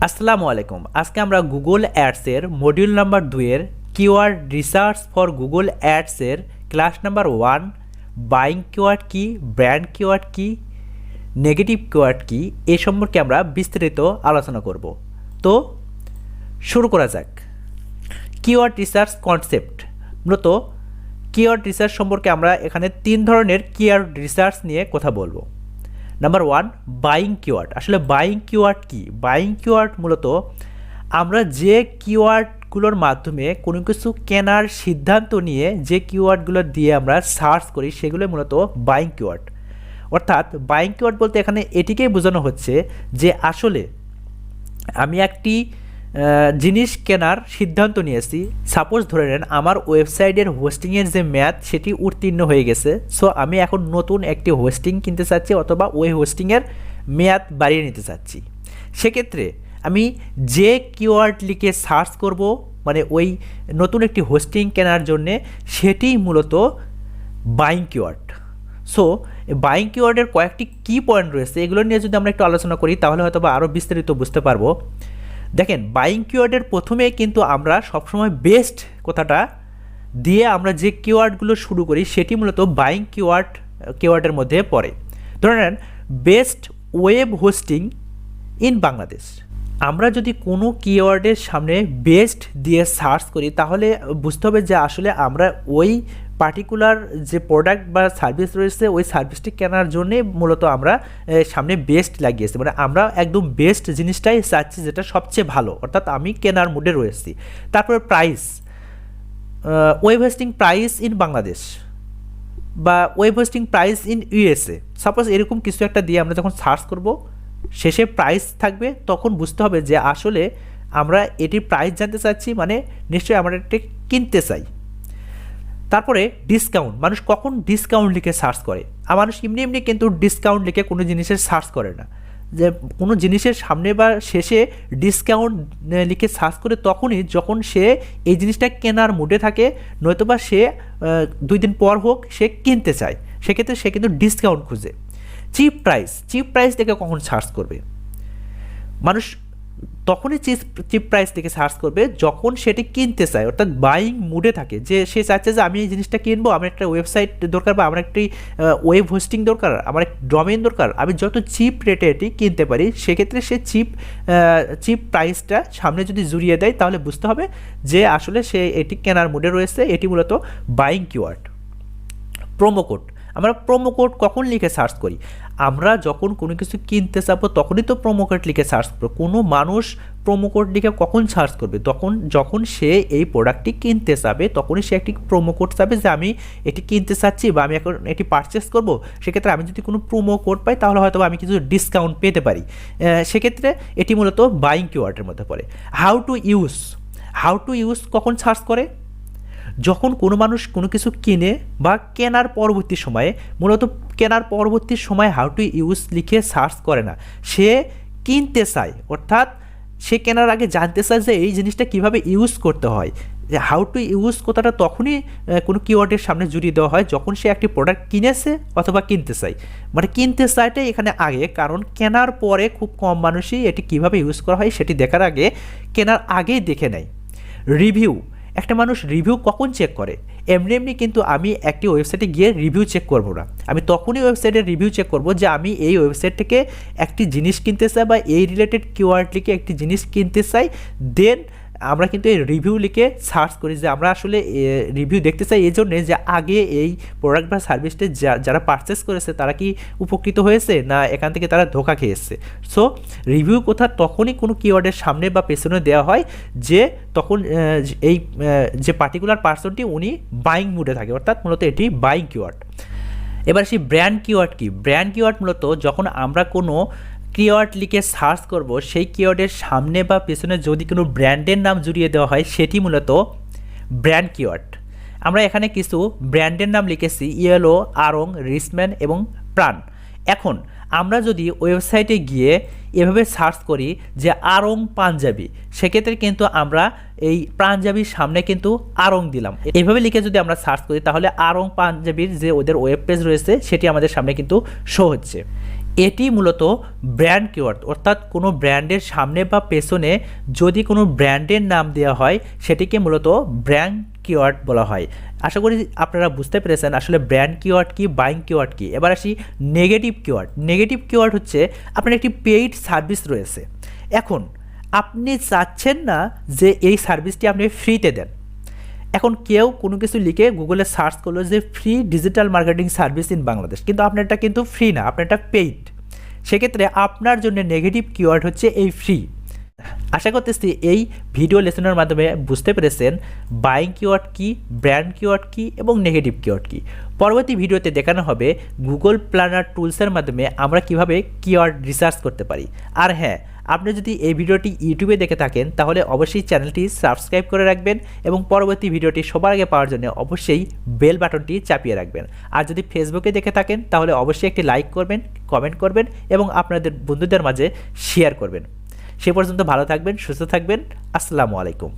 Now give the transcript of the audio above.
আসসালামু আলাইকুম। আজকে আমরা গুগল অ্যাডসের মডিউল নাম্বার 2 এর কিওয়ার্ড রিসার্চ ফর গুগল অ্যাডসের ক্লাস নাম্বার 1 বাইং কিওয়ার্ড কি, ব্র্যান্ড কিওয়ার্ড কি, নেগেটিভ কিওয়ার্ড কি এই সম্পর্কে আমরা বিস্তারিত আলোচনা করব। তো শুরু করা যাক। Keyword research concept. মূলত কিওয়ার্ড রিসার্চ সম্পর্কে আমরা এখানে 3 ধরনের কিওয়ার্ড রিসার্চ নিয়ে কথা বলবো। Number 1 buying keyword. আসলে বাইং কিওয়ার্ড কি? বাইং কিওয়ার্ড মূলত আমরা যে কিওয়ার্ডগুলোর মাধ্যমে কোনো কিছু কেনার সিদ্ধান্ত নিয়ে যে কিওয়ার্ডগুলো দিয়ে আমরা সার্চ করি সেগুলো মূলত বাইং কিওয়ার্ড। অর্থাৎ বাইং কিওয়ার্ড বলতে এখানে এটিকেই বোঝানো হচ্ছে যে আসলে আমি একটি জিনিস কেনার সিদ্ধান্ত নিয়েছি। সাপোজ ধরে নেন আমার ওয়েবসাইটের হোস্টিংয়ের যে মেয়াদ সেটি উত্তীর্ণ হয়ে গেছে। সো আমি এখন নতুন একটি হোস্টিং কিনতে চাচ্ছি অথবা ওই হোস্টিংয়ের মেয়াদ বাড়িয়ে নিতে চাচ্ছি। সেক্ষেত্রে আমি যে কিওয়ার্ড লিখে সার্চ করব মানে ওই নতুন একটি হোস্টিং কেনার জন্যে সেটি মূলত বাইং কিওয়ার্ড। সো বাইং কিওয়ার্ডের কয়েকটি কি পয়েন্ট রয়েছে এগুলো নিয়ে যদি আমরা একটু আলোচনা করি তাহলে হয়তো বা আরও বিস্তারিত বুঝতে পারবো। দেখেন, বাইং কিওয়ার্ডের প্রথমেই কিন্তু আমরা সবসময় বেস্ট কথাটা দিয়ে আমরা যে কিওয়ার্ডগুলো শুরু করি সেটি মূলত বাইং কিওয়ার্ডের মধ্যে পড়ে। ধরে নেন best web hosting in Bangladesh. আমরা যদি কোনো কিওয়ার্ডের সামনে বেস্ট দিয়ে সার্চ করি তাহলে বুঝতে হবে যে আসলে আমরা ওই পার্টিকুলার যে প্রোডাক্ট বা সার্ভিস রয়েছে ওই সার্ভিসটি কেনার জন্যে মূলত আমরা সামনে বেস্ট লাগিয়েছি, মানে আমরা একদম বেস্ট জিনিসটাই চাচ্ছি যেটা সবচেয়ে ভালো, অর্থাৎ আমি কেনার মুডে রয়েছি। তারপরে price, web hosting price in Bangladesh বা web hosting price in USA, suppose এরকম কিছু একটা দিয়ে আমরা যখন সার্চ করব শেষে প্রাইস থাকবে তখন বুঝতে হবে যে আসলে আমরা এটির প্রাইস জানতে চাচ্ছি, মানে নিশ্চয়ই আমরা এটি কিনতে চাই। তারপরে ডিসকাউন্ট, মানুষ কখন ডিসকাউন্ট লিখে সার্চ করে? আর মানুষ এমনি এমনি কিন্তু ডিসকাউন্ট লিখে কোনো জিনিসের সার্চ করে না। যে কোনো জিনিসের সামনে বা শেষে ডিসকাউন্ট লিখে সার্চ করে তখনই যখন সে এই জিনিসটা কেনার মুডে থাকে, নয়তোবা সে 2 দিন পর হোক সে কিনতে চায়, সেক্ষেত্রে সে কিন্তু ডিসকাউন্ট খুঁজে। চিপ প্রাইস দেখে কখন সার্চ করবে? মানুষ তখনই চিপ প্রাইস থেকে সার্চ করবে যখন সেটি কিনতে চায়, অর্থাৎ বাইং মুডে থাকে, যে সে চাচ্ছে যে আমি এই জিনিসটা কিনবো, আমার একটা ওয়েবসাইট দরকার বা আমার একটি ওয়েব হোস্টিং দরকার, আমার একটা ডোমেইন দরকার, আমি যত চিপ রেটে এটি কিনতে পারি। সেক্ষেত্রে সে চিপ প্রাইসটা সামনে যদি জুড়িয়ে দেয় তাহলে বুঝতে হবে যে আসলে সে এটি কেনার মুডে রয়েছে। এটি মূলত বাইং কিওয়ার্ড। প্রোমো কোড, আমরা প্রোমো কোড কখন লিখে সার্চ করি? আমরা যখন কোনো কিছু কিনতে চাবো তখনই তো প্রোমো কোড লিখে সার্চ করবো। কোনো মানুষ প্রোমো কোড লিখে কখন সার্চ করবে? যখন সে এই প্রোডাক্টটি কিনতে চাবে তখনই সে একটি প্রোমো কোড চাবে যে আমি এটি কিনতে চাচ্ছি বা আমি এখন এটি পারচেস করব। সেক্ষেত্রে আমি যদি কোনো প্রোমো কোড পাই তাহলে হয়তো আমি কিছু ডিসকাউন্ট পেতে পারি। সেক্ষেত্রে এটি মূলত বাইং কিওয়ার্ডের মধ্যে পড়ে। হাউ টু ইউজ কখন সার্চ করে? যখন কোনো মানুষ কোনো কিছু কিনে বা কেনার পরবর্তী সময়ে, মূলত কেনার পরবর্তী সময় হাউ টু ইউজ লিখে সার্চ করে না, সে কিনতে চায়, অর্থাৎ সে কেনার আগে জানতে চায় যে এই জিনিসটা কিভাবে ইউজ করতে হয়। যে হাউ টু ইউজ কথাটা তখনই কোনো কিওয়ার্ডের সামনে জুড়িয়ে দেওয়া হয় যখন সে একটি প্রোডাক্ট কিনেছে অথবা কিনতে চায়, মানে কিনতে চাইটাই এখানে আগে, কারণ কেনার পরে খুব কম মানুষই এটি কিভাবে ইউজ করা হয় সেটি দেখার আগে কেনার আগেই দেখে নেয়। রিভিউ, একটা মানুষ রিভিউ কখন চেক করে? এমনি কিন্তু আমি একটি ওয়েবসাইটে গিয়ে রিভিউ চেক করব না, আমি তখনই ওয়েবসাইটের রিভিউ চেক করব যে আমি এই ওয়েবসাইট থেকে একটি জিনিস কিনতে চাই বা এই রিলেটেড কিওয়ার্ড লিখে একটি জিনিস কিনতে চাই। দেন আমরা কিন্তু এই রিভিউ লিখে সার্চ করি যে আমরা আসলে রিভিউ দেখতে চাই এই জন্যে যে আগে এই প্রোডাক্ট বা সার্ভিসটা যারা পারচেস করেছে তারা কি উপকৃত হয়েছে না এখান থেকে তারা ধোঁকা খেয়েছে। সো রিভিউ কথা তখনই কোনো কিওয়ার্ডের সামনে বা পেছনে দেওয়া হয় যে তখন এই যে পার্টিকুলার পার্সনটি উনি বাইং মুডে থাকে, অর্থাৎ মূলত এটি বাইং কিওয়ার্ড। এবার সেই ব্র্যান্ড কিওয়ার্ড কি? ব্র্যান্ড কিওয়ার্ড মূলত যখন আমরা কোনো কিওয়ার্ড লিখে সার্চ করব সেই কিওয়ার্ডের সামনে বা পেছনে যদি কোনো ব্র্যান্ডের নাম জুড়িয়ে দেওয়া হয় সেটি মূলত ব্র্যান্ড কিওয়ার্ড। আমরা এখানে কিছু ব্র্যান্ডের নাম লিখেছি, ইয়েলো, আরং, রিসম্যান এবং প্রাণ। এখন আমরা যদি ওয়েবসাইটে গিয়ে এভাবে সার্চ করি যে আরং পাঞ্জাবি, সেক্ষেত্রে কিন্তু আমরা এই পাঞ্জাবির সামনে কিন্তু আরং দিলাম। এভাবে লিখে যদি আমরা সার্চ করি তাহলে আরং পাঞ্জাবির যে ওদের ওয়েব পেজ রয়েছে সেটি আমাদের সামনে কিন্তু শো হচ্ছে। এটি মূলত ব্র্যান্ড কিওয়ার্ড, অর্থাৎ কোনো ব্র্যান্ডের সামনে বা পেছনে যদি কোনো ব্র্যান্ডের নাম দেওয়া হয় সেটিকে মূলত ব্র্যান্ড কিওয়ার্ড বলা হয়। আশা করি আপনারা বুঝতে পেরেছেন আসলে ব্র্যান্ড কিওয়ার্ড কি, বাইং কিওয়ার্ড কি। এবার আসি নেগেটিভ কিওয়ার্ড। নেগেটিভ কিওয়ার্ড হচ্ছে আপনার একটি পেইড সার্ভিস রয়েছে, এখন আপনি চাচ্ছেন না যে এই সার্ভিসটি আপনি ফ্রিতে দেন। এখন কেউ কোনো কিছু লিখে গুগলে সার্চ করলো যে free digital marketing service in Bangladesh, কিন্তু আপনারটা কিন্তু ফ্রি না, আপনারটা পেইড। সেক্ষেত্রে আপনার জন্য নেগেটিভ কিওয়ার্ড হচ্ছে এই ফ্রি। আশা করতেছি এই ভিডিও লেসনের মাধ্যমে বুঝতে পেরেছেন বাইং কিওয়ার্ড কি, ব্র্যান্ড কিওয়ার্ড কি এবং নেগেটিভ কিওয়ার্ড কি। পরবর্তী ভিডিওতে দেখানো হবে গুগল প্ল্যানার টুলসের মাধ্যমে আমরা কিভাবে কিওয়ার্ড রিসার্চ করতে পারি। আর হ্যাঁ, আপনি যদি এই ভিডিওটি ইউটিউবে দেখে থাকেন তাহলে অবশ্যই চ্যানেলটি সাবস্ক্রাইব করে রাখবেন এবং পরবর্তী ভিডিওটি সবার আগে পাওয়ার জন্য অবশ্যই বেল বাটনটি চাপিয়ে রাখবেন। আর যদি ফেসবুকে দেখে থাকেন তাহলে অবশ্যই একটি লাইক করবেন, কমেন্ট করবেন এবং আপনাদের বন্ধুদের মাঝে শেয়ার করবেন। সে পর্যন্ত ভালো থাকবেন, সুস্থ থাকবেন। আসসালামু আলাইকুম।